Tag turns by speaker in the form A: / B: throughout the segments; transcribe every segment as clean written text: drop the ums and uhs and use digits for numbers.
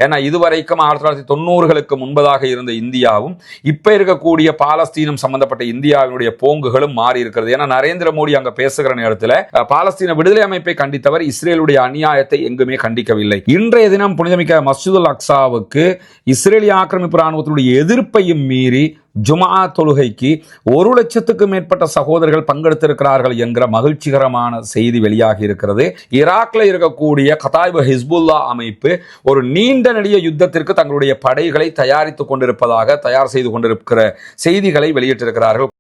A: ஏன்னா இதுவரைக்கும் 1990களுக்கு முன்பதாக இருந்த இந்தியாவும் இப்ப இருக்கக்கூடிய பாலஸ்தீனம் சம்பந்தப்பட்ட இந்தியாவினுடைய போங்குகளும் மாறி இருக்கிறது. ஏன்னா நரேந்திர மோடி அங்க பேசுகிற நேரத்தில் பாலஸ்தீன விடுதலை அமைப்பை கண்டித்தவர் இஸ்ரேலுடைய அநியாயத்தை எங்குமே கண்டிக்கவில்லை. இன்றைய தினம் புனிதமிக்க மஸ்ஜிதுல் அக்ஸாவுக்கு இஸ்ரேலிய ஆக்கிரமிப்பு ராணுவத்தினுடைய எதிர்ப்பையும் மீறி ஜுமா தொழுகைக்கு 1 லட்சத்துக்கு மேற்பட்ட சகோதரர்கள் பங்கெடுத்திருக்கிறார்கள் என்கிற மகிழ்ச்சிகரமான செய்தி வெளியாகி இருக்கிறது. ஈராக்ல இருக்கக்கூடிய கதாயிபு ஹிஸ்புல்லா அமைப்பு ஒரு நீண்ட நெடிய யுத்தத்திற்கு தங்களுடைய படைகளை தயாரித்துக் கொண்டிருப்பதாக தயார் செய்து கொண்டிருக்கிற செய்திகளை வெளியிட்டிருக்கிறார்கள்.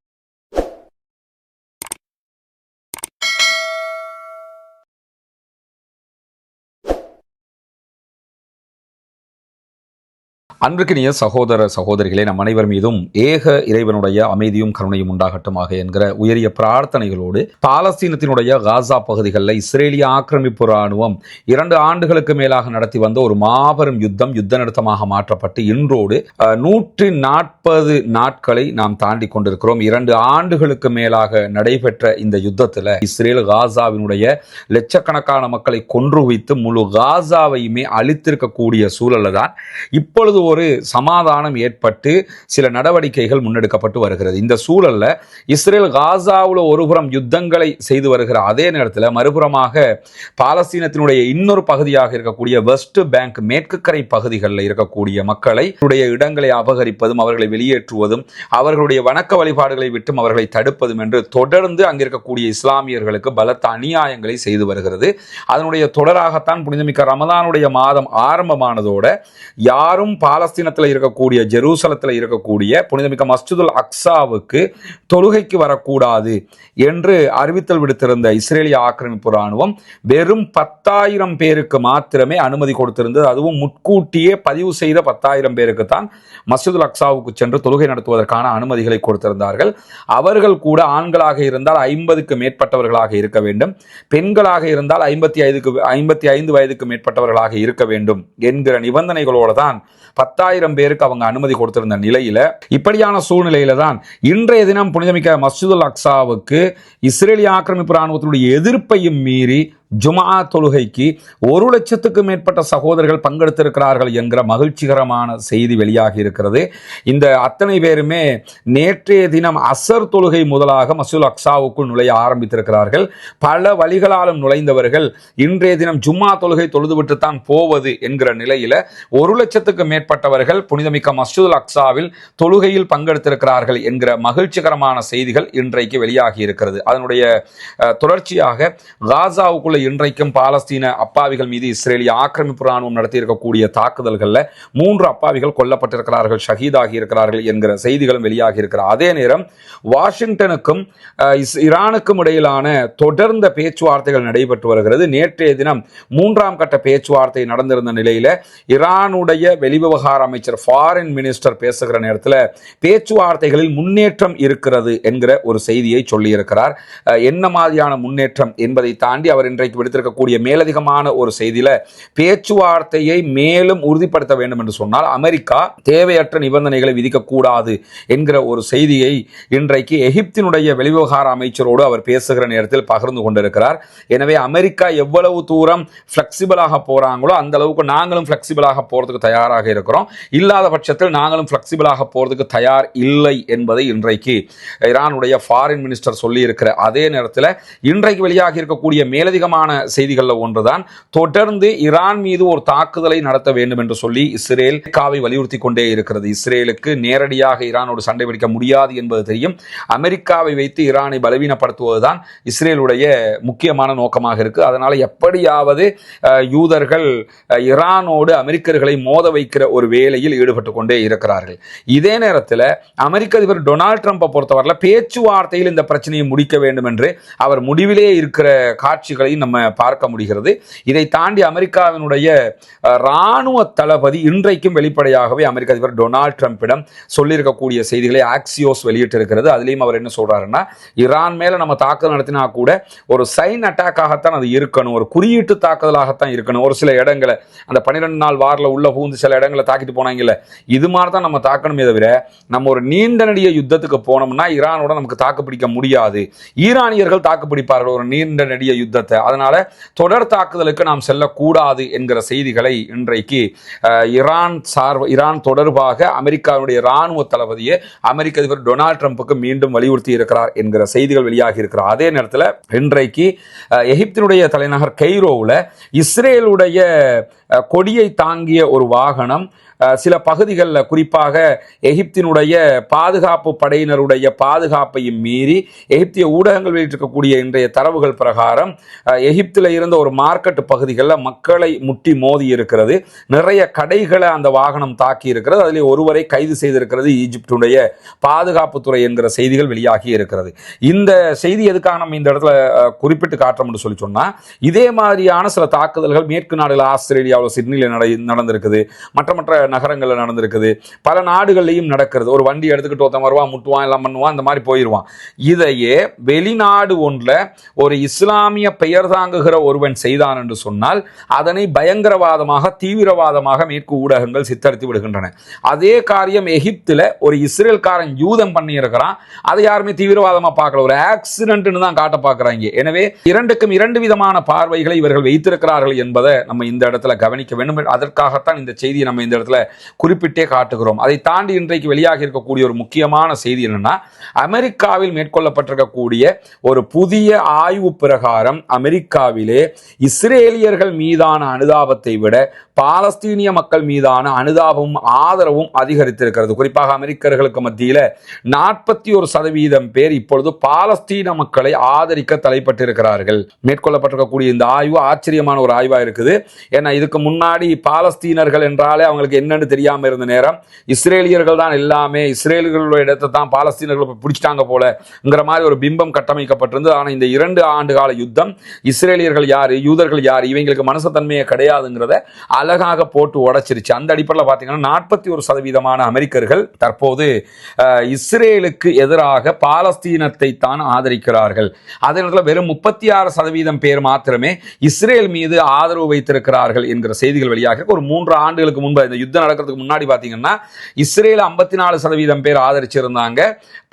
A: அன்பிற்கினிய சகோதர சகோதரிகளே, நம் அனைவர் மீதும் ஏக இறைவனுடைய அமைதியும் கருணையும் உண்டாகட்டுமாக என்கிற உயரிய பிரார்த்தனைகளோடு பாலஸ்தீனத்தினுடைய காசா பகுதிகளில் இஸ்ரேலிய ஆக்கிரமிப்பு ராணுவம் 2 ஆண்டுகளுக்கு மேலாக நடத்தி வந்த ஒரு மாபெரும் யுத்த நிறுத்தமாக மாற்றப்பட்டு இன்றோடு 140 நாட்களை நாம் தாண்டி கொண்டிருக்கிறோம். 2 ஆண்டுகளுக்கு மேலாக நடைபெற்ற இந்த யுத்தத்தில் இஸ்ரேல் காசாவினுடைய லட்சக்கணக்கான மக்களை கொன்று வைத்து முழு காசாவையுமே அழித்திருக்கக்கூடிய சூழல்ல தான் இப்பொழுது ஒரு சமாதானம் ஏற்பட்டு சில நடவடிக்கைகள் முன்னெடுக்கப்பட்டு வருகிறது. இந்த சூழல்ல இஸ்ரேல் காசாவுல ஒருபுறம் யுத்தங்களை செய்து வருகிற அதே நேரத்தில் மறுபுறமாக பாலஸ்தீனத்தினுடைய இன்னொரு பகுதியாக இருக்கக்கூடிய வெஸ்ட் பேங்க் மேற்கு கரை பகுதிகளில் இருக்கக்கூடிய மக்களை இடங்களை அபகரிப்பதும் அவர்களை வெளியேற்றுவதும் அவர்களுடைய வணக்க வழிபாடுகளை விட்டும் அவர்களை தடுப்பதும் என்று தொடர்ந்து அங்கிருக்கக்கூடிய இஸ்லாமியர்களுக்கு பலத்த அநியாயங்களை செய்து வருகிறது. அதனுடைய தொடராகத்தான் புனிதமிக்க ரமதானுடைய மாதம் ஆரம்பமானதோட யாரும் பாலஸ்தீனத்தில் இருக்கக்கூடிய ஜெருசலத்தில் இருக்கக்கூடிய புனிதமிக்க மஸ்ஜிதுல் அக்ஸாவுக்கு தொழுகைக்கு வரக்கூடாது என்று அறிவித்தல் விடுத்திருந்த இஸ்ரேலிய ஆக்கிரமிப்பு ராணுவம் வெறும் 10,000 பேருக்கு மாத்திரமே அனுமதி கொடுத்திருந்தது. அதுவும் முன்கூட்டியே பதிவு செய்த 10,000 பேருக்கு தான் மஸ்ஜிதுல் அக்ஸாவுக்கு சென்று தொழுகை நடத்துவதற்கான அனுமதிகளை கொடுத்திருந்தார்கள். அவர்கள் கூட ஆண்களாக இருந்தால் 50க்கு மேற்பட்டவர்களாக இருக்க வேண்டும், பெண்களாக இருந்தால் 55 வயதுக்கு மேற்பட்டவர்களாக இருக்க வேண்டும் என்கிற நிபந்தனைகளோடு தான் 10,000 பேருக்கு அவங்க அனுமதி கொடுத்திருந்த நிலையில இப்படியான சூழ்நிலையில தான் இன்றைய தினம் புனிதமிக்க மஸ்ஜிதுல் அக்ஸாவுக்கு இஸ்ரேலிய ஆக்கிரமிப்பு ராணுவத்தினுடைய எதிர்ப்பையும் மீறி ஜுமா தொழுகைக்கு 1 லட்சத்துக்கு மேற்பட்ட சகோதரர்கள் பங்கெடுத்திருக்கிறார்கள் என்கிற மகிழ்ச்சிகரமான செய்தி வெளியாகி இருக்கிறது. இந்த அத்தனை பேருமே நேற்றைய தினம் அசர் தொழுகை முதலாக மஸ்ஜிதுல் அக்ஸாவுக்குள் நுழைய ஆரம்பித்திருக்கிறார்கள். பல வழிகளாலும் நுழைந்தவர்கள் இன்றைய தினம் ஜும்மா தொழுகை தொழுதுவிட்டுத்தான் போவது என்கிற நிலையில 1 லட்சத்துக்கு மேற்பட்டவர்கள் புனிதமிக்க மஸ்ஜிதுல் அக்ஸாவில் தொழுகையில் பங்கெடுத்திருக்கிறார்கள் என்கிற மகிழ்ச்சிகரமான செய்திகள் இன்றைக்கு வெளியாகி இருக்கிறது. அதனுடைய தொடர்ச்சியாக காசாவுக்குள்ள இன்றைக்கும் பாலஸ்தீன அப்பாவிகள் மீது இஸ்ரேலிய ஆக்கிரமிப்பு ராணுவம் நடத்தி இருக்கக்கூடிய தாக்குதல்களில் 3 அப்பாவிகள் கொல்லப்பட்டிருக்கிறார்கள், ஷஹீதாகி இருக்கிறார்கள் என்கிற செய்திகளும் வெளியாகி இருக்கிறார். அதே நேரம் வாஷிங்டனுக்கும் ஈரானுக்கும் இடையிலான தொடர்ந்த பேச்சுவார்த்தைகள் நடைபெற்று வருகிறது. நேற்றைய தினம் 3ஆம் கட்ட பேச்சுவார்த்தை நடந்திருந்த நிலையில ஈரானுடைய வெளிவிவகார அமைச்சர் ஃபாரின் மினிஸ்டர் பேசுகிற நேரத்தில் பேச்சுவார்த்தைகளில் முன்னேற்றம் இருக்கிறது என்கிற ஒரு செய்தியை சொல்லியிருக்கிறார். என்ன மாதிரியான முன்னேற்றம் என்பதை தாண்டி அவர் இன்றைக்கு விடுத்திருக்கக்கூடிய மேலதிகமான ஒரு செய்தியில பேச்சுவார்த்தையை மேலும் உறுதிப்படுத்த வேண்டும் என்று சொன்னால் அமெரிக்கா தேவையற்ற நிபந்தனைகளை விதிக்கக்கூடாது என்கிற ஒரு செய்தியை இன்றைக்கு எகிப்தினுடைய வெளிவிவகார அமைச்சரோடு அவர் பேசுகிற நேரத்தில் பகிர்ந்து கொண்டிருக்கிறார். எனவே அமெரிக்கா எவ்வளவு தூரம் பிளெக்சிபிளாக போறாங்களோ அந்த அளவுக்கு நாங்களும் பிளெக்சிபிளாக போறதுக்கு தயாராக இருக்கிறோம், இல்லாத பட்சத்தில் நாங்களும் பிளெக்சிபிளாக போறதுக்கு தயார் இல்லை என்பதை இன்றைக்கு ஈரானுடைய ஃபாரின் மினிஸ்டர் சொல்லி இருக்கிற அதே நேரத்தில் இன்றைக்கு வெளியாகி இருக்கக்கூடிய மேலதிகமான செய்திகளில் ஒன்றுதான் தொடர்ந்து ஈரான் மீது ஒரு தாக்குதலை நடத்த வேண்டும் என்று சொல்லி இஸ்ரேல் அமெரிக்காவை வலியுறுத்தி கொண்டே இருக்கிறது. இஸ்ரேலுக்கு நேரடியாக ஈரானோடு சண்டை பிடிக்க முடியாது என்பது தெரியும். அமெரிக்காவை வைத்து ஈரானை பலவீனப்படுத்துவதுதான் இஸ்ரேலுடைய முக்கியமான நோக்கமாக இருக்கு. அதனால எப்படியாவது யூதர்கள் ஈரானோடு அமெரிக்கர்களை மோத வைக்கிற ஒரு வேலையில் ஈடுபட்டு கொண்டே இருக்கிறார்கள். இதே நேரத்தில் அமெரிக்க அதிபர் டொனால்ட் ட்ரம்பை பொறுத்தவரையில் பேச்சுவார்த்தையில் இந்த பிரச்சனையை முடிக்க வேண்டும் என்று அவர் முடிவிலே இருக்கிற காட்சிகளை நம்ம பார்க்க முடிகிறது. இதை தாண்டி அமெரிக்காவினுடைய ராணுவ தளபதி இன்றைக்கும் வெளிப்படையாகவே அமெரிக்க அதிபர் டொனால்ட் ட்ரம்பிடம் சொல்லியிருக்கக்கூடிய செய்திகளை ஆக்சியோஸ் வெளியிட்டிருக்கிறது. அதுலேயும் அவர் என்ன சொல்றாருன்னா, ஈரான் மேல நம்ம தாக்குதல் நடத்தினா கூட ஒரு சைன் அட்டாக்காகத்தான் அது இருக்கணும், ஒரு குறியீட்டு தாக்குதலாகத்தான் இருக்கணும். ஒரு சில இடங்களை அந்த 12 நாள் வாரில் உள்ள பூந்து சில இடங்களை தாக்கிட்டு போனாங்கல்ல, இது மாதிரி தான் நம்ம தாக்கணுமே தவிர நம்ம ஒரு நீண்ட நெடிய யுத்தத்துக்கு போனோம்னா ஈரானோட நமக்கு தாக்குப்பிடிக்க முடியாது. ஈரானியர்கள் தாக்குப்பிடிப்பார்கள் ஒரு நீண்ட நெடிய யுத்தத்தை. அதனால அதனால தொடர் தாக்குதலுக்கு நாம் செல்லக்கூடாது என்கிற செய்திகளை இன்றைக்கு ஈரான் தொடர்பாக அமெரிக்காவுடைய இராணுவ தளபதியை அமெரிக்க அதிபர் டொனால்ட் ட்ரம்புக்கு மீண்டும் வலியுறுத்தி இருக்கிறார் என்கிற செய்திகள் வெளியாகி இருக்கிறார். அதே நேரத்தில் இன்றைக்கு எகிப்தினுடைய தலைநகர் கெய்ரோவில் இஸ்ரேலுடைய கொடியை தாங்கிய ஒரு வாகனம் சில பகுதிகளில், குறிப்பாக எகிப்தினுடைய பாதுகாப்பு படையினருடைய பாதுகாப்பையும் மீறி எகிப்திய ஊடகங்கள் வெளியிட்டிருக்கக்கூடிய இன்றைய தரவுகள் பிரகாரம் எகிப்தில் இருந்த ஒரு மார்க்கெட் பகுதிகளில் மக்களை முட்டி மோதி இருக்கிறது. நிறைய கடைகளை அந்த வாகனம் தாக்கி இருக்கிறது. அதில் ஒருவரை கைது செய்திருக்கிறது ஈஜிப்டுடைய பாதுகாப்புத்துறை என்கிற செய்திகள் வெளியாகி இருக்கிறது. இந்த செய்தி எதுக்காக நம்ம இந்த இடத்துல குறிப்பிட்டு காட்டுறோம்னு சொல்லி சொன்னால், இதே மாதிரியான சில தாக்குதல்கள் மேற்கு நாடுகள் ஆஸ்திரேலியாவில் சிட்னியில் நடந்திருக்குது, மற்ற நகரங்களில் நடந்திருக்குது, பல நாடுகள்லையும் நடக்கிறது. ஒரு வண்டி எடுத்துக்கிட்டு ஒருத்தன் வருவான், முட்டுவான், எல்லாம் பண்ணுவான், இந்த மாதிரி போயிடுவான். இதையே வெளிநாடு ஒன்றில் ஒரு இஸ்லாமிய பெயர் தாங்குகிற ஒருவன் செய்தான் என்று சொன்னால் அதனை பயங்கரவாதமாக, தீவிரவாதமாக மேற்கு ஊடகங்கள் சித்தரித்து விடுகின்றன. அதே காரியம் எகிப்தில் ஒரு இஸ்ரேல்காரன் யூதம் பண்ணி இருக்கிறான், அதை யாருமே தீவிரவாதமாக பார்க்கல, ஒரு ஆக்சிடென்ட்னு தான் காட்ட பார்க்குறாங்க. எனவே இரண்டுக்கும் இரண்டு விதமான பார்வைகளை இவர்கள் வைத்திருக்கிறார்கள் என்பதை நம்ம இந்த இடத்துல கவனிக்க வேண்டும். அதற்காகத்தான் இந்த செய்தியை நம்ம இந்த இடத்துல குறிப்பிட்டே காட்டுகிறோம். அதை தாண்டி இன்றைக்கு வெளியாக இருக்கக்கூடிய ஒரு முக்கியமான செய்தி என்னன்னா, அமெரிக்காவில் மேற்கொள்ளப்பட்டிருக்கக்கூடிய ஒரு புதிய ஆய்வு பிரகாரம் அமெரிக்காவிலே இஸ்ரேலியர்கள் மீதான அனுதாபத்தை விட பாலஸ்தீனிய மக்கள் மீதான அனுதாபமும் ஆதரவும் அதிகரித்திருக்கிறது. குறிப்பாக அமெரிக்கர்களுக்கு மத்தியில் 41% பேர் இப்பொழுது பாலஸ்தீன மக்களை ஆதரிக்க தலைப்பட்டிருக்கிறார்கள். மேற்கொள்ளப்பட்டிருக்கக்கூடிய இந்த ஆய்வு ஆச்சரியமான ஒரு ஆய்வாக இருக்குது. ஏன்னா இதுக்கு முன்னாடி பாலஸ்தீனர்கள் என்றாலே அவங்களுக்கு என்னன்னு தெரியாம இருந்த நேரம், இஸ்ரேலியர்கள் தான் எல்லாமே, இஸ்ரேலியர்களுடைய இடத்தை தான் பாலஸ்தீனர்கள் பிடிச்சிட்டாங்க போலங்கிற மாதிரி ஒரு பிம்பம் கட்டமைக்கப்பட்டிருந்தது. ஆனால் இந்த 2 ஆண்டு கால யுத்தம் இஸ்ரேலியர்கள் யாரு, யூதர்கள் யாரு, இவங்களுக்கு மனசத்தன்மையே கிடையாதுங்கிறத அழகாக போட்டு உடைச்சிருச்சு. அந்த அடிப்படையில் பார்த்தீங்கன்னா 41% அமெரிக்கர்கள் தற்போது இஸ்ரேலுக்கு எதிராக பாலஸ்தீனத்தை தான் ஆதரிக்கிறார்கள். அதே நேரத்தில் வெறும் 36% பேர் மாத்திரமே இஸ்ரேல் மீது ஆதரவு வைத்திருக்கிறார்கள் என்கிற செய்திகள் வெளியாக. ஒரு 3 ஆண்டுகளுக்கு முன்பு, இந்த யுத்தம் நடக்கிறதுக்கு முன்னாடி பார்த்தீங்கன்னா இஸ்ரேல் 54% பேர் ஆதரிச்சிருந்தாங்க,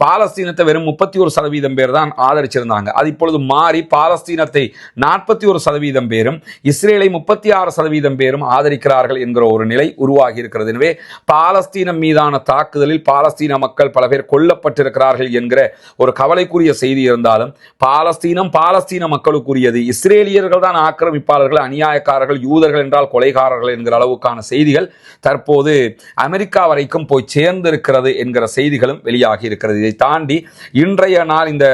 A: பாலஸ்தீனத்தை வெறும் 31% பேர் தான் ஆதரிச்சிருந்தாங்க. அது இப்பொழுது மாறி பாலஸ்தீனத்தை 41% பேரும் இஸ்ரேலை 36% பேரும் ஆதரிக்கிறார்கள் என்கிற ஒரு நிலை உருவாகி இருக்கிறது. எனவே பாலஸ்தீனம் மீதான தாக்குதலில் பாலஸ்தீன மக்கள் பல பேர் கொல்லப்பட்டிருக்கிறார்கள் என்கிற ஒரு கவலைக்குரிய செய்தி இருந்தாலும், பாலஸ்தீனம் பாலஸ்தீன மக்களுக்குரியது, இஸ்ரேலியர்கள் தான் ஆக்கிரமிப்பாளர்கள், அநியாயக்காரர்கள், யூதர்கள் என்றால் கொலைகாரர்கள் என்கிற அளவுக்கான செய்திகள் தற்போது அமெரிக்கா வரைக்கும் போய் சேர்ந்திருக்கிறது என்கிற செய்திகளும் வெளியாகி இருக்கிறது. இதை தாண்டி இன்றைய நாள் இந்த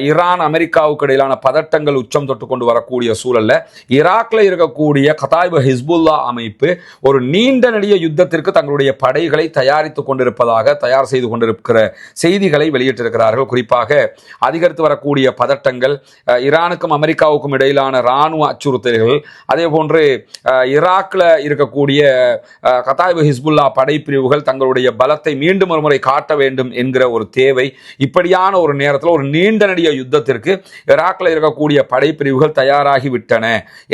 A: ஈரான் அமெரிக்காவுக்கு இடையிலான பதட்டங்கள் உச்சம் தொட்டு கொண்டு வரக்கூடிய சூழல்ல ஈராக்ல இருக்கக்கூடிய கதாயிபு ஹிஸ்புல்லா அமைப்பு ஒரு நீண்ட நெடிய யுத்தத்திற்கு தங்களுடைய படைகளை தயாரித்துக் கொண்டிருப்பதாக, தயார் செய்து கொண்டிருக்கிற செய்திகளை வெளியிட்டிருக்கிறார்கள். குறிப்பாக அதிகரித்து வரக்கூடிய பதட்டங்கள், ஈரானுக்கும் அமெரிக்காவுக்கும் இடையிலான இராணுவ அச்சுறுத்தல்கள், அதே போன்று ஈராக்ல இருக்கக்கூடிய கதாயிபு ஹிஸ்புல்லா படைப்பிரிவுகள் தங்களுடைய பலத்தை மீண்டும் ஒரு முறை காட்ட வேண்டும் என்கிற ஒரு தேவை, இப்படியான ஒரு நேரத்தில் ஒரு நீண்ட நெடிய யுத்தத்திற்கு ஈராக்ல இருக்கக்கூடிய படைப்பிரிவுகள் தயாராகிவிட்டன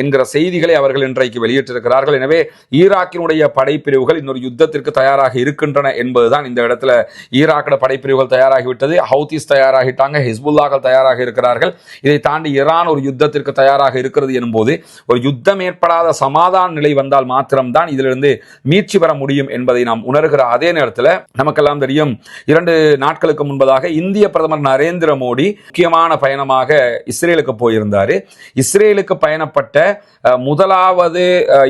A: என்கிற செய்திகளை அவர்கள் இன்றைக்கு வெளியிட்டிருக்கிறார்கள். எனவே ஈராக்கினுடைய படைப்பிரிவுகள் இன்னொரு யுத்தத்திற்கு தயாராக இருக்கின்றன என்பதுதான் இந்த இடத்துல. ஈராக்கில் படைப்பிரிவுகள் தயாராகிவிட்டது, ஹவுதிஸ் தயாராகிட்டாங்க, ஹிஸ்புல்லாக்கள் தயாராக இருக்கிறார்கள். இதை தாண்டி ஈரான் ஒரு யுத்தத்திற்கு தயாராக இருக்கிறது எனும்போது ஒரு யுத்தம் ஏற்படாத சமாதான நிலை வந்தால் மாத்திரம்தான் இதிலிருந்து மீட்சி பெற முடியும் என்பதை நாம் உணர்கிற அதே நேரத்தில் நமக்கெல்லாம் தெரியும், 2 நாட்களுக்கு முன்பதாக இந்திய பிரதமர் நரேந்திர மோடி முக்கியமான பயணமாக இஸ்ரேலுக்கு போயிருந்தார். இஸ்ரேலுக்கு பயணப்பட்ட முதலாவது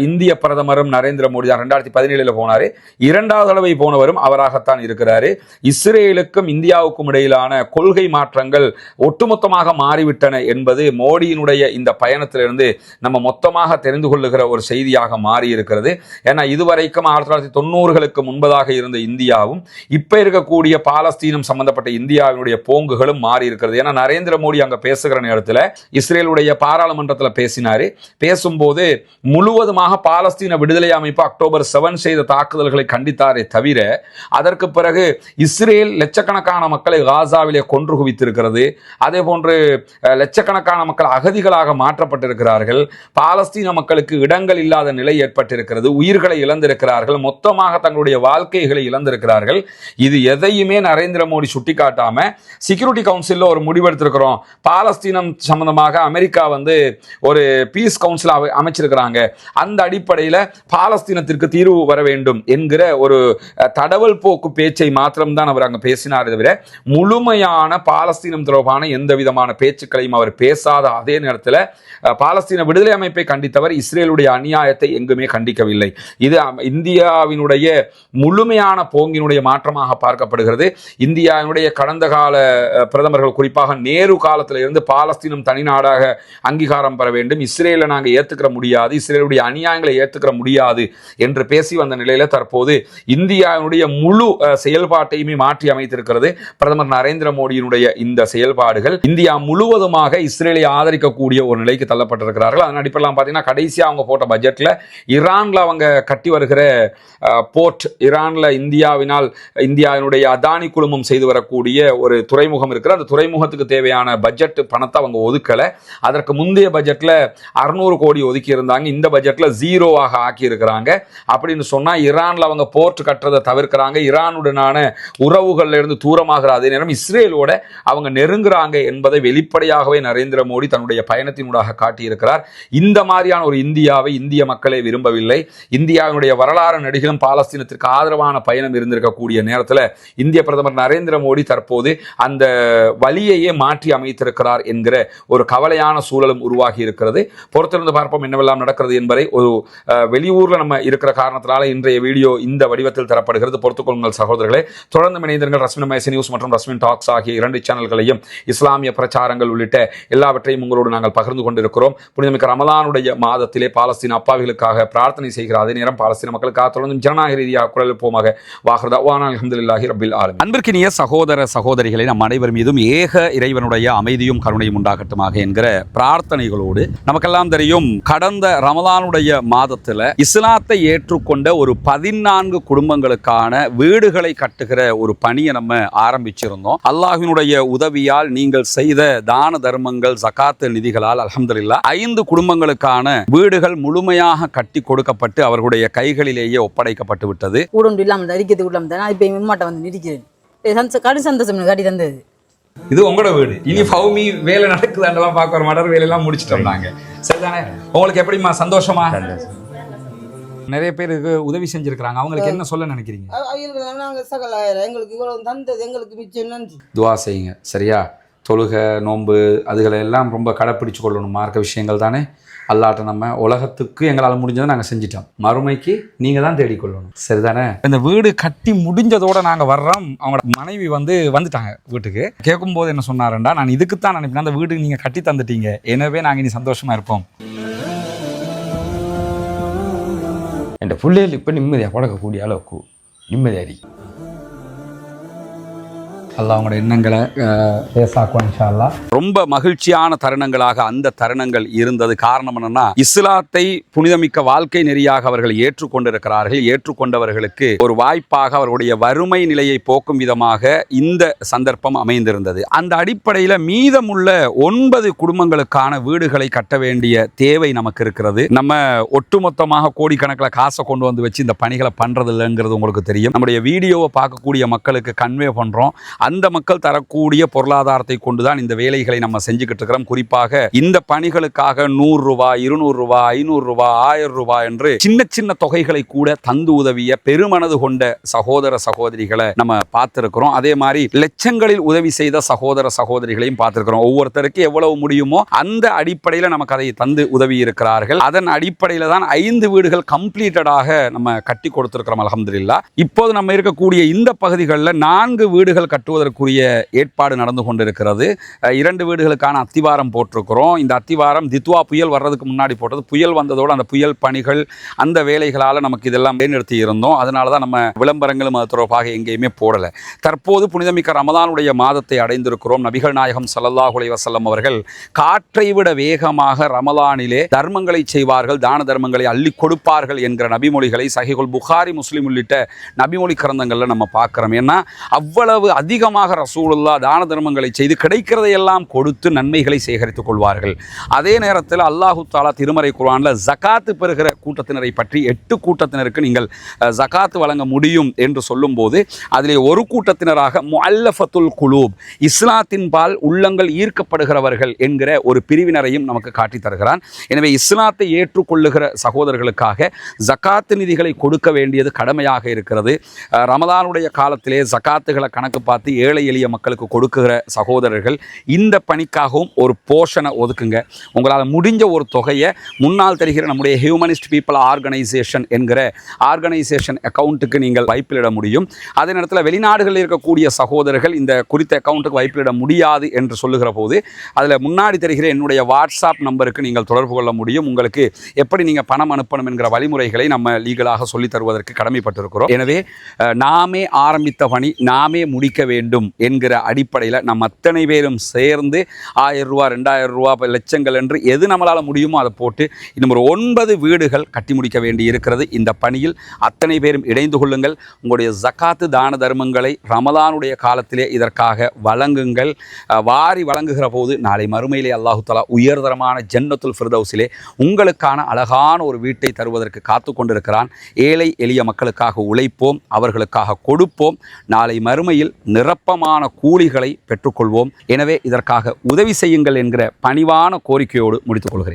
A: இந்திய பிரதமரும் நரேந்திர மோடி தான். 2017 போனார். 2வது தடவை போனவரும் அவராகத்தான் இருக்கிறார். இஸ்ரேலுக்கும் இந்தியாவுக்கும் இடையிலான கொள்கை மாற்றங்கள் ஒட்டுமொத்தமாக மாறிவிட்டன என்பது மோடியினுடைய இந்த பயணத்திலிருந்து நம்ம மொத்தமாக தெரிந்து கொள்ளுகிற ஒரு செய்தியாக மாறி இருக்கிறது. ஏன்னா இதுவரைக்கும் 1990களுக்கு முன்பதாக இருந்த இந்தியாவும் இப்ப இருக்கக்கூடிய பாலஸ்தீனம் சம்பந்தப்பட்ட இந்தியாவினுடைய போங்குகளும் மாறி இருக்கிறது. ஏன்னா நரேந்திர மோடி அங்க பேசுகிற நேரத்தில் இஸ்ரேலுடைய பாராளுமன்றத்தில் பேசினாரு. பேசும்போது முழுவதுமாக பாலஸ்தீன விடுதலை அமைப்பு அக்டோபர் 7 செய்த தாக்குதல்களை கண்டித்தாரே தவிர அதற்கு பிறகு இஸ்ரேல் லட்சக்கணக்கான மக்களை காசாவிலே கொன்று குவித்திருக்கிறது. அதே போன்று லட்சக்கணக்கான மக்கள் அகதிகளாக மாற்றப்பட்டிருக்கிறார்கள். பாலஸ்தீன மக்களுக்கு இடங்கள் இல்லாத நிலை ஏற்பட்டிருக்கிறது. உயிர்களை இழந்திருக்கிறார்கள். மொத்தமாக தங்களுடைய வாழ்க்கைகளை இழந்திருக்கிறார்கள். இது எதையுமே நரேந்திர மோடி சுட்டிக்காட்டாம செக்யூரிட்டி கவுன்சில் ஒரு முடிவெடுத்திருக்கிறோம். பாலஸ்தீனம் சம்பந்தமாக அமெரிக்கா ஒரு பீஸ் கவுன்சில் அமைச்சிருக்கிறாங்க. அந்த அடிப்படையில் பாலஸ்தீனத்திற்கு தீர்வு வர வேண்டும் என்கிற ஒரு தடவல் போக்கு பேச்சை மாத்திரம்தான் அவர் அங்கு பேசினார். தவிர முழுமையான பாலஸ்தீனம் தொடர்பான எந்த விதமான பேச்சுக்களையும் அவர் பேசாத அதே நேரத்தில் பாலஸ்தீன விடுதலை அமைப்பை கண்டித்தவர் இஸ்ரேலுடைய அநியாயத்தை எங்குமே கண்டிக்கவில்லை. இது இந்தியாவினுடைய முழுமையான போங்கினுடைய மாற்றமாக பார்க்கப்படுகிறது. இந்தியாவினுடைய கடந்த கால பிரதமர்கள் குறிப்பாக நேரு காலத்தில் இருந்து பாலஸ்தீனம் தனிநாடாக அங்கீகாரம் பெற வேண்டும், இஸ்ரேலை நாங்கள் ஏற்றுக்கிற முடியாது, இஸ்ரேலுடைய அநியாயங்களை ஏற்றுக்கிற முடியாது என்று பேசி வந்த நிலையில் தற்போது இந்தியாவினுடைய முழு செயல்பாட்டையுமே மாற்றி அமைத்திருக்கிறது பிரதமர் நரேந்திர மோடியினுடைய இந்த செயல்பாடுகள். இந்தியா முழுவதுமாக இஸ்ரேலை ஆதரிக்கக்கூடிய ஒரு நிலைக்கு தள்ளப்பட்டிருக்கிறார்கள். அதன் அடிப்படையில் பார்த்தீங்கன்னா கடைசியாக அவங்க போட்ட பட்ஜெட்டில் ஈரான்ல அவங்க கட்டி வருகிற போர்ட், ஈரான்ல இந்தியாவினுடைய அதானி குழுமம் செய்து வரக்கூடிய ஒரு துறைமுகம் இருக்கிற அந்த துறைமுகத்துக்கு தேவையான பட்ஜெட் பணத்தை அவங்க ஒதுக்கல. அதற்கு முந்தைய பட்ஜெட்ல 600 கோடி ஒதுக்கி இருந்தாங்க. இந்த பட்ஜெட்ல 0 ஆக்கி இருக்கிறாங்க. அப்படின்னு சொன்னா ஈரான்ல அவங்க போர்ட் கட்டுறதை தவிர்க்கிறாங்க. ஈரானுடனான உறவுகள்ல இருந்து தூரமாகிற அதே நேரம் இஸ்ரேலோட அவங்க நெருங்குறாங்க என்பதை வெளிப்படையாகவே நரேந்திர மோடி தன்னுடைய பயணத்தினூடாக காட்டியிருக்கிறார். இந்த மாதிரியான ஒரு இந்தியாவை இந்திய மக்களே விரும்பவில்லை. இந்தியாவினுடைய வரலாறு நடிகளும் பாலஸ்தீனத்திற்கு ஆதரவான பயணம் இருந்திருக்கக்கூடிய நேரத்தில் இந்திய பிரதமர் நரேந்திர மோடி தற்போது அந்த வழியையே மாற்றி அமைத்திருக்கிறார் என்கிற ஒரு கவலையான சூழலும் உருவாகி இருக்கிறது. பொறுத்திருந்து பார்ப்போம் என்னவெல்லாம் நடக்கிறது என்பதை. ஒரு வெளியூர்ல நம்ம இருக்கிற காரணத்தினால இன்றைய வீடியோ இந்த வடிவத்தில் தரப்படுகிறது. பொறுத்துக்கொள்ளுங்கள் சகோதரர்களே. தொடர்ந்து இணைந்திருங்கள். ரஸ்மின் மேசி நியூஸ் மற்றும் ரஸ்மின் டாக்ஸ் ஆகிய 2 சேனல்களையும் இஸ்லாமிய பிரச்சாரங்கள் உள்ளிட்ட எல்லாவற்றையும் உங்களோடு நாங்கள் பகிர்ந்து கொண்டிருக்கிறோம். புனிதமிக்க ரமலானுடைய மாதத்திலே பாலஸ்தீன அப்பாவிகளுக்காக பிரார்த்தனை செய்கிற அதே நேரம் பாலஸ்தீன மக்களுக்காக தொடர்ந்து ஜனநாயக ரீதியாக குரல் எழுப்புவோமாக. வாஹ்ரதவானா அல்ஹம்துலில்லாஹி ரப்பில் ஆலமீன். அன்பிற்கினிய சகோதர சகோதரிகளை நம் அனைவர் மீதும் ஏக இறைவனுடைய அமைதியும் கருணையும் உண்டாகட்டுமாக என்கிற பிரார்த்தனைகளோடு, நமக்கெல்லாம் தெரியும் கடந்த ரமலானுடைய மாதத்துல இஸ்லாத்தை ஏற்றுக்கொண்ட ஒரு 14 குடும்பங்களுக்கான வீடுகளை கட்டுகிற ஒரு பணியை நம்ம ஆரம்பிச்சிருந்தோம். அல்லாஹ்வினுடைய உதவியால் நீங்கள் செய்த தான தர்மங்கள் ஜகாத் நிதிகளால் அல்ஹம்துலில்லாஹ் 5 குடும்பங்களுக்கான வீடுகள் முழுமையாக கட்டி கொடுக்கப்பட்டு அவர்களுடைய கைகளிலேயே ஒப்படைக்கப்பட்டு விட்டது. இது உங்களோட வீடு. இனி பௌமி வேலை நடக்குதாண்டெல்லாம் பார்க்க வர மாட்டார். வேலையெல்லாம் முடிச்சிட்டோம் நாங்க. சரிதானே? உங்களுக்கு எப்படிமா? சந்தோஷமா? நிறைய பேருக்கு உதவி செஞ்சிருக்கிறாங்க. அவங்களுக்கு என்ன சொல்ல நினைக்கிறீங்க? துவா செய்யுங்க. சரியா? தொழுகை நோன்பு அதுகளை எல்லாம் ரொம்ப கடைப்பிடிச்சு கொள்ளணும். மார்க்க விஷயங்கள் தானே. அல்லாட்ட நம்ம உலகத்துக்கு எங்களால் முடிஞ்சதை நாங்கள் செஞ்சிட்டோம். மறுமைக்கு நீங்கள் தான் தேடிக்கொள்ளணும். சரிதானே? இந்த வீடு கட்டி முடிஞ்சதோட நாங்கள் வர்றோம். அவங்களோட மனைவி வந்துட்டாங்க வீட்டுக்கு. கேட்கும்போது என்ன சொன்னாருண்டா, நான் இதுக்குத்தான் நினைப்பேன், அந்த வீடு நீங்கள் கட்டி தந்துட்டீங்க, எனவே நாங்கள் இனி சந்தோஷமாக இருப்போம்.
B: என் பிள்ளைகள் இப்போ நிம்மதியாக பழக்கக்கூடிய அளவுக்கு நிம்மதியாரி
A: அல்லாஹ் அவங்களோட எண்ணங்களை பேசாக்குவான் இன்ஷா அல்லாஹ். ரொம்ப மகிழ்ச்சியான தருணங்களாக அந்த தருணங்கள் இருந்தது. காரணம் என்னன்னா, இஸ்லாத்தை புனிதமிக்க வாழ்க்கை நெறியாக அவர்கள் ஏற்றுக்கொண்டிருக்கிறார்கள். ஏற்றுக்கொண்டவர்களுக்கு ஒரு வாய்ப்பாக அவர்களுடைய வறுமை நிலையை போக்கும் விதமாக இந்த சந்தர்ப்பம் அமைந்திருந்தது. அந்த அடிப்படையில் மீதமுள்ள 9 குடும்பங்களுக்கான வீடுகளை கட்ட வேண்டிய தேவை நமக்கு இருக்கிறது. நம்ம ஒட்டுமொத்தமாக கோடிக்கணக்கில் காசை கொண்டு வந்து வச்சு இந்த பணிகளை பண்றது இல்லைங்கிறது உங்களுக்கு தெரியும். நம்முடைய வீடியோவை பார்க்கக்கூடிய மக்களுக்கு கன்வே பண்றோம். அந்த மக்கள் தரக்கூடிய பொருளாதாரத்தை கொண்டுதான் இந்த வேலைகளை நம்ம செஞ்சுக்கிட்டு இருக்கிறோம். குறிப்பாக இந்த பணிகளுக்காக 100 ரூபாய், 200 ரூபாய், 500 ரூபாய், 1000 ரூபாய் என்று சின்ன சின்ன தொகைகளை கூட தந்து உதவிய பெருமனது கொண்ட சகோதர சகோதரிகளை நம்ம பார்த்திருக்கிறோம். அதே மாதிரி லட்சங்களில் உதவி செய்த சகோதர சகோதரிகளையும் பார்த்திருக்கிறோம். ஒவ்வொருத்தருக்கு எவ்வளவு முடியுமோ அந்த அடிப்படையில் நமக்கு அதை தந்து உதவி இருக்கிறார்கள். அதன் அடிப்படையில் தான் 5 வீடுகள் கம்ப்ளீட்டடாக நம்ம கட்டி கொடுத்திருக்கிறோம் அல்ஹம்துலில்லாஹ். இப்போது நம்ம இருக்கக்கூடிய இந்த பகுதிகளில் 4 வீடுகள் கட்டுவதற்கு கட்டுவதற்குரிய ஏற்பாடு நடந்து கொண்டிருக்கிறது. 2 வீடுகளுக்கான அத்திவாரம் போட்டிருக்கிறோம். இந்த அத்திவாரம் தித்வா புயல் வர்றதுக்கு முன்னாடி போட்டது. புயல் வந்ததோடு அந்த புயல் பணிகள் அந்த வேலைகளால் நமக்கு இதெல்லாம் நிறுத்தி இருந்தோம். அதனால தான் நம்ம விளம்பரங்களும் அது தொடர்பாக எங்கேயுமே போடலை. தற்போது புனிதமிக்க ரமதானுடைய மாதத்தை அடைந்திருக்கிறோம். நபிகள் நாயகம் ஸல்லல்லாஹு அலைஹி வஸல்லம் அவர்கள் காற்றை விட வேகமாக ரமலானிலே தர்மங்களை செய்வார்கள், தான தர்மங்களை அள்ளி கொடுப்பார்கள் என்கிற நபிமொழிகளை சஹீஹுல் புகாரி, முஸ்லிம் உள்ளிட்ட நபிமொழி கிரந்தங்களில் நம்ம பார்க்குறோம். ஏன்னா அவ்வளவு அதிகமாக ரசூலுல்லாஹ் தான தர்மங்களை செய்து கிடைக்கிறதையெல்லாம் கொடுத்து நன்மைகளை சேகரித்துக் கொள்வார்கள். அதே நேரத்தில் அல்லாஹு தஆலா திருமறை குர்ஆனில் ஜகாத்து பெறுகிற கூட்டத்தினரை பற்றி 8 கூட்டத்தினருக்கு நீங்கள் ஜகாத்து வழங்க முடியும் என்று சொல்லும்போது அதிலே ஒரு கூட்டத்தினராக முஅல்லஃபத்துல் குலூப், இஸ்லாத்தின் பால் உள்ளங்கள் ஈர்க்கப்படுகிறவர்கள் என்கிற ஒரு பிரிவினரையும் நமக்கு காட்டித் தருகிறான். எனவே இஸ்லாத்தை ஏற்றுக்கொள்ளுகிற சகோதரர்களுக்காக ஜகாத்து நிதிகளை கொடுக்க வேண்டியது கடமையாக இருக்கிறது. ரமதானுடைய காலத்திலே ஜகாத்துகளை கணக்கு பார்த்து ஏழை எளிய மக்களுக்கு கொடுக்குகிற சகோதரர்கள் இந்த பணிக்காகவும் ஒரு போர்ஷனை ஒதுக்குங்க. உங்களால் முடிஞ்ச ஒரு தொகையை முன்னால் தெரிகிற நம்முடைய ஹியூமனிஸ்ட் பீப்புள் ஆர்கனைசேஷன் என்கிற ஆர்கனைசேஷன் அக்கௌண்ட்டுக்கு நீங்கள் வைப்பிலிட முடியும். அதே நேரத்தில் வெளிநாடுகளில் இருக்கக்கூடிய சகோதரர்கள் இந்த குறித்த அக்கௌண்ட்டுக்கு வைப்பிலிட முடியாது என்று சொல்லுகிற போது அதில் முன்னாடி தெரிகிற என்னுடைய வாட்ஸ்அப் நம்பருக்கு நீங்கள் தொடர்பு கொள்ள முடியும். உங்களுக்கு எப்படி நீங்கள் பணம் அனுப்பணும் என்கிற வழிமுறைகளை நம்ம லீகலாக சொல்லித் தருவதற்கு கடமைப்பட்டிருக்கிறோம். எனவே நாமே ஆரம்பித்த பணி நாமே முடிக்க வேண்டும் என்கிற அடிப்படையில் நம்ம அத்தனை பேரும் சேர்ந்து 1000 ரூபா 2000 ரூபா லட்சங்கள் என்று எது நம்மளால் முடியுமோ அதை போட்டு இன்னும் ஒரு 9 வீடுகள் கட்டி முடிக்க வேண்டி இருக்கிறது. இந்த பணியில் அத்தனை பேரும் இணைந்து கொள்ளுங்கள். உங்களுடைய ஜகாத்து தான தர்மங்களை ரமதானுடைய காலத்திலே இதற்காக வழங்குங்கள். வாரி வழங்குகிற போது நாளை மறுமையிலே அல்லாஹு தஆலா உயர்தரமான ஜன்னத்துல் ஃபிர்தௌஸிலே உங்களுக்கான அழகான ஒரு வீட்டை தருவதற்கு காத்து கொண்டிருக்கிறான். ஏழை எளிய மக்களுக்காக உழைப்போம், அவர்களுக்காக கொடுப்போம். நாளை மறுமையில் நிரப்பமான கூலிகளை பெற்றுக்கொள்வோம். எனவே இதற்காக உதவி செய்யுங்கள் என்கிற பணிவான கோரிக்கையோடு முடித்துக் கொள்கிறேன்.